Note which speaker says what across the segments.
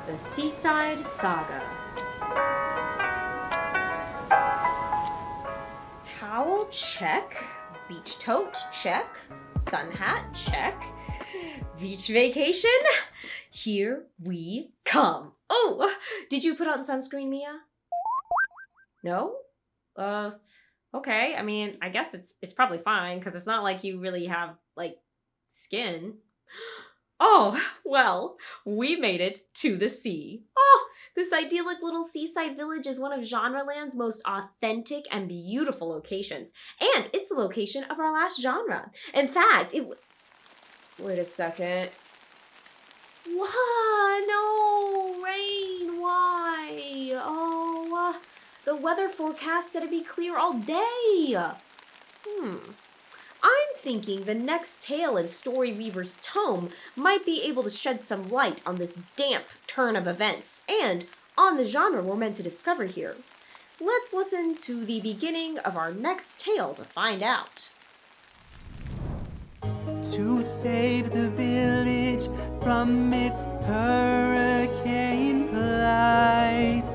Speaker 1: The Seaside Saga. Towel, check. Beach tote, check. Sun hat, check. Beach vacation, here we come. Oh, did you put on sunscreen, Mia? No? Okay. I mean, I guess it's probably fine because it's not like you really have, skin. Oh, well, we made it to the sea. Oh, this idyllic little seaside village is one of Genreland's most authentic and beautiful locations. And it's the location of our last genre. In fact, wait a second. Why? No, rain, why? Oh, the weather forecast said it'd be clear all day. I'm thinking the next tale in Storyweaver's tome might be able to shed some light on this damp turn of events and on the genre we're meant to discover here. Let's listen to the beginning of our next tale to find out.
Speaker 2: To save the village from its hurricane plight,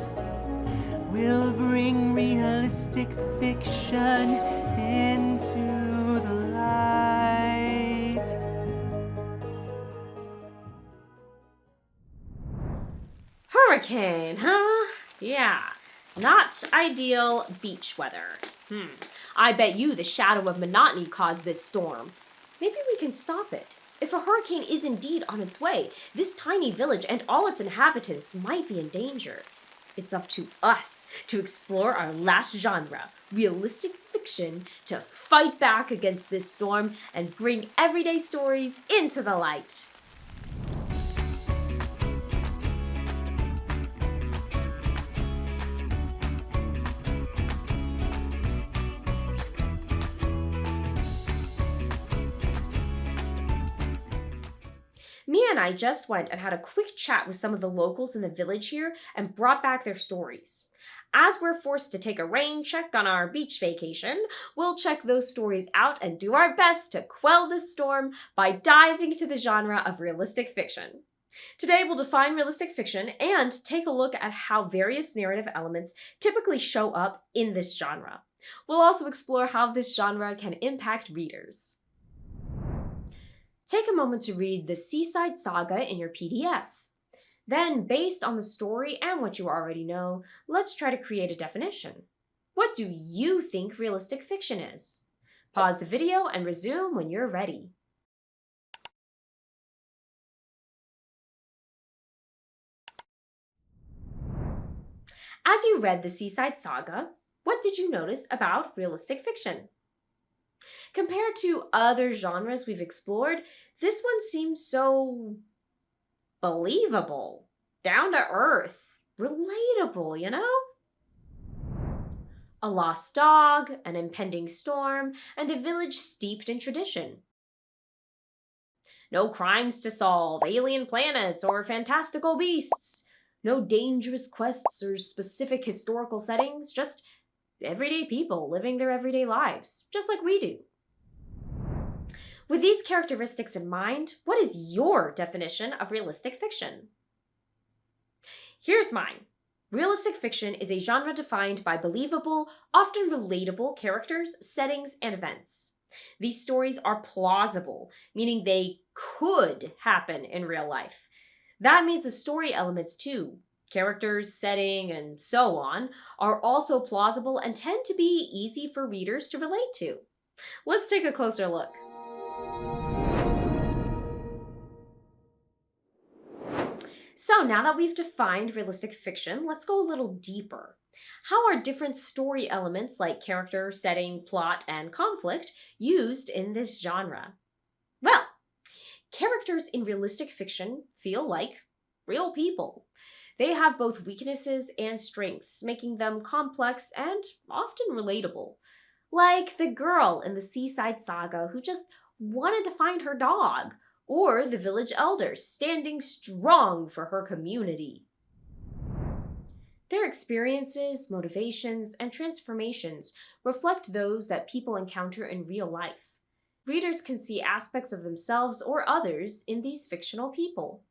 Speaker 2: we'll bring realistic fiction into the light.
Speaker 1: Hurricane, huh? Yeah, not ideal beach weather. I bet you the shadow of monotony caused this storm. Maybe we can stop it. If a hurricane is indeed on its way, this tiny village and all its inhabitants might be in danger. It's up to us to explore our last genre, realistic fiction, to fight back against this storm and bring everyday stories into the light. Mia and I just went and had a quick chat with some of the locals in the village here and brought back their stories. As we're forced to take a rain check on our beach vacation, we'll check those stories out and do our best to quell this storm by diving into the genre of realistic fiction. Today we'll define realistic fiction and take a look at how various narrative elements typically show up in this genre. We'll also explore how this genre can impact readers. Take a moment to read The Seaside Saga in your PDF. Then, based on the story and what you already know, let's try to create a definition. What do you think realistic fiction is? Pause the video and resume when you're ready. As you read The Seaside Saga, what did you notice about realistic fiction? Compared to other genres we've explored, this one seems so believable, down to earth, relatable, you know? A lost dog, an impending storm, and a village steeped in tradition. No crimes to solve, alien planets, or fantastical beasts. No dangerous quests or specific historical settings, just everyday people living their everyday lives, just like we do. With these characteristics in mind, what is your definition of realistic fiction? Here's mine. Realistic fiction is a genre defined by believable, often relatable characters, settings, and events. These stories are plausible, meaning they could happen in real life. That means the story elements too, characters, setting, and so on, are also plausible and tend to be easy for readers to relate to. Let's take a closer look. So now that we've defined realistic fiction, let's go a little deeper. How are different story elements like character, setting, plot, and conflict used in this genre? Well, characters in realistic fiction feel like real people. They have both weaknesses and strengths, making them complex and often relatable. Like the girl in the Seaside Saga who just wanted to find her dog, or the village elder standing strong for her community. Their experiences, motivations, and transformations reflect those that people encounter in real life. Readers can see aspects of themselves or others in these fictional people.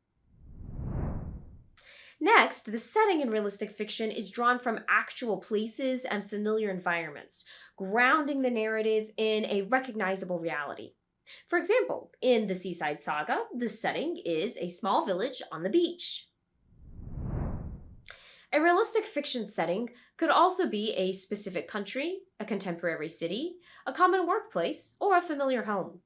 Speaker 1: Next, the setting in realistic fiction is drawn from actual places and familiar environments, grounding the narrative in a recognizable reality. For example, in the Seaside Saga, the setting is a small village on the beach. A realistic fiction setting could also be a specific country, a contemporary city, a common workplace, or a familiar home.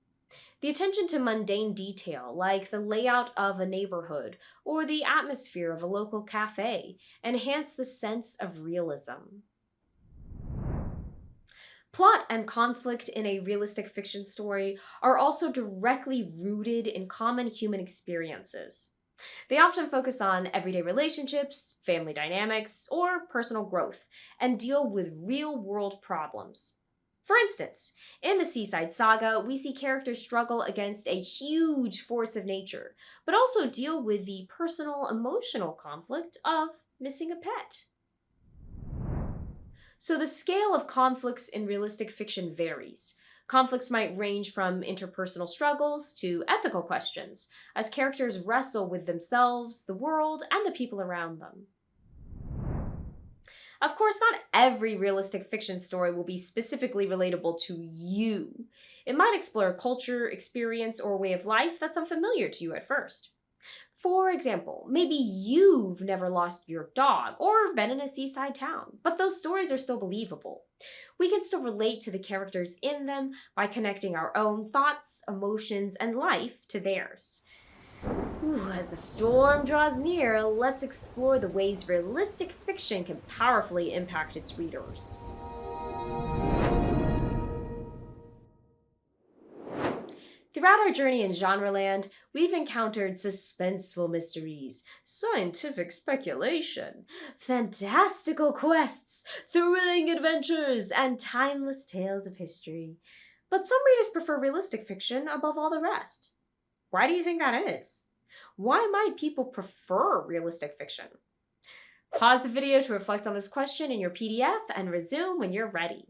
Speaker 1: The attention to mundane detail, like the layout of a neighborhood or the atmosphere of a local cafe, enhance the sense of realism. Plot and conflict in a realistic fiction story are also directly rooted in common human experiences. They often focus on everyday relationships, family dynamics, or personal growth, and deal with real world problems. For instance, in the Seaside Saga, we see characters struggle against a huge force of nature, but also deal with the personal, emotional conflict of missing a pet. So the scale of conflicts in realistic fiction varies. Conflicts might range from interpersonal struggles to ethical questions, as characters wrestle with themselves, the world, and the people around them. Of course, not every realistic fiction story will be specifically relatable to you. It might explore a culture, experience, or way of life that's unfamiliar to you at first. For example, maybe you've never lost your dog or been in a seaside town, but those stories are still believable. We can still relate to the characters in them by connecting our own thoughts, emotions, and life to theirs. As the storm draws near, let's explore the ways realistic fiction can powerfully impact its readers. Throughout our journey in Genreland, we've encountered suspenseful mysteries, scientific speculation, fantastical quests, thrilling adventures, and timeless tales of history. But some readers prefer realistic fiction above all the rest. Why do you think that is? Why might people prefer realistic fiction? Pause the video to reflect on this question in your PDF and resume when you're ready.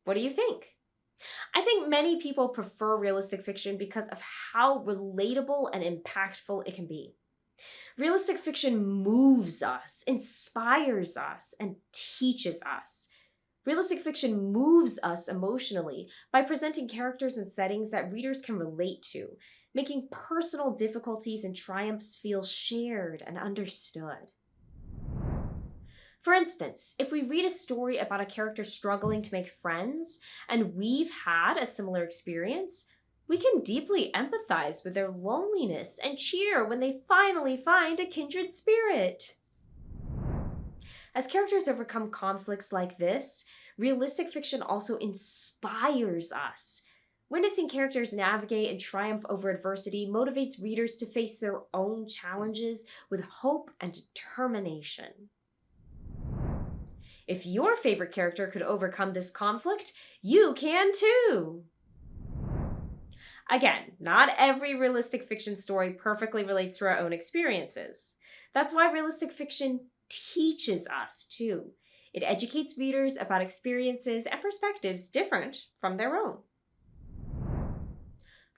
Speaker 1: What do you think? I think many people prefer realistic fiction because of how relatable and impactful it can be. Realistic fiction moves us, inspires us, and teaches us. Realistic fiction moves us emotionally by presenting characters and settings that readers can relate to, making personal difficulties and triumphs feel shared and understood. For instance, if we read a story about a character struggling to make friends, and we've had a similar experience, we can deeply empathize with their loneliness and cheer when they finally find a kindred spirit. As characters overcome conflicts like this, realistic fiction also inspires us. Witnessing characters navigate and triumph over adversity motivates readers to face their own challenges with hope and determination. If your favorite character could overcome this conflict, you can too! Again, not every realistic fiction story perfectly relates to our own experiences. That's why realistic fiction teaches us too. It educates readers about experiences and perspectives different from their own.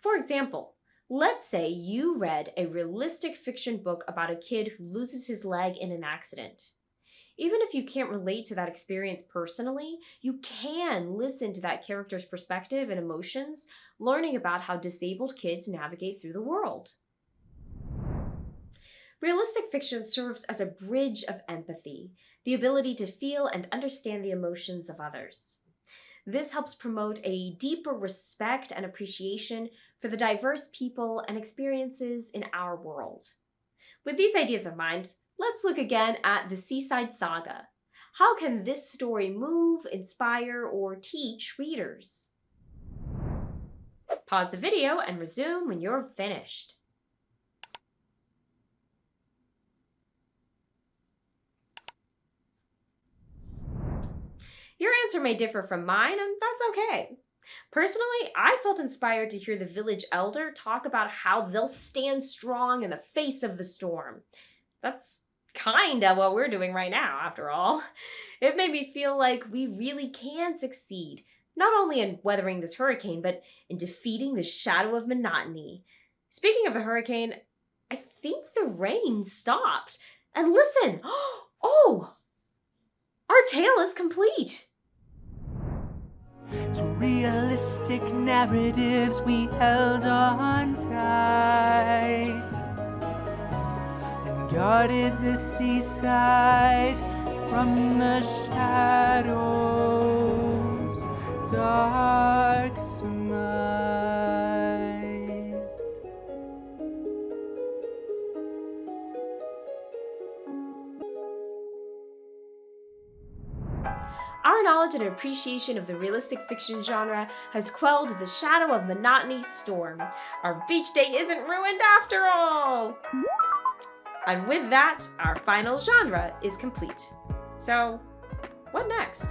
Speaker 1: For example, let's say you read a realistic fiction book about a kid who loses his leg in an accident. Even if you can't relate to that experience personally, you can listen to that character's perspective and emotions, learning about how disabled kids navigate through the world. Realistic fiction serves as a bridge of empathy, the ability to feel and understand the emotions of others. This helps promote a deeper respect and appreciation for the diverse people and experiences in our world. With these ideas in mind, let's look again at the Seaside Saga. How can this story move, inspire, or teach readers? Pause the video and resume when you're finished. Your answer may differ from mine, and that's okay. Personally, I felt inspired to hear the village elder talk about how they'll stand strong in the face of the storm. That's kinda what we're doing right now, after all. It made me feel like we really can succeed, not only in weathering this hurricane, but in defeating the shadow of monotony. Speaking of the hurricane, I think the rain stopped. And listen! Oh! Our tale is complete!
Speaker 2: To realistic narratives we held on tight and guarded the seaside from the shadows dark smite.
Speaker 1: Our knowledge and appreciation of the realistic fiction genre has quelled the shadow of monotony's storm. Our beach day isn't ruined after all! And with that, our final genre is complete. So, what next?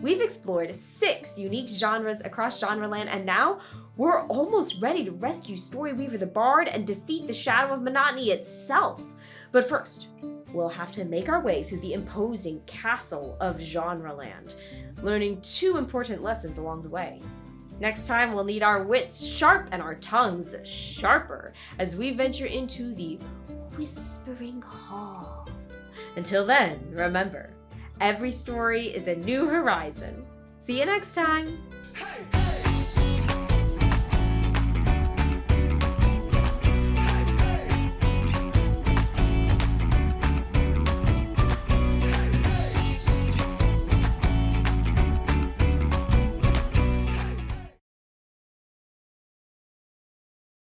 Speaker 1: We've explored 6 unique genres across Genreland, and now we're almost ready to rescue Storyweaver the Bard and defeat the Shadow of Monotony itself. But first, we'll have to make our way through the imposing castle of Genreland, learning 2 important lessons along the way. Next time, we'll need our wits sharp and our tongues sharper as we venture into the Whispering Hall. Until then, remember, every story is a new horizon. See you next time!
Speaker 2: Hey!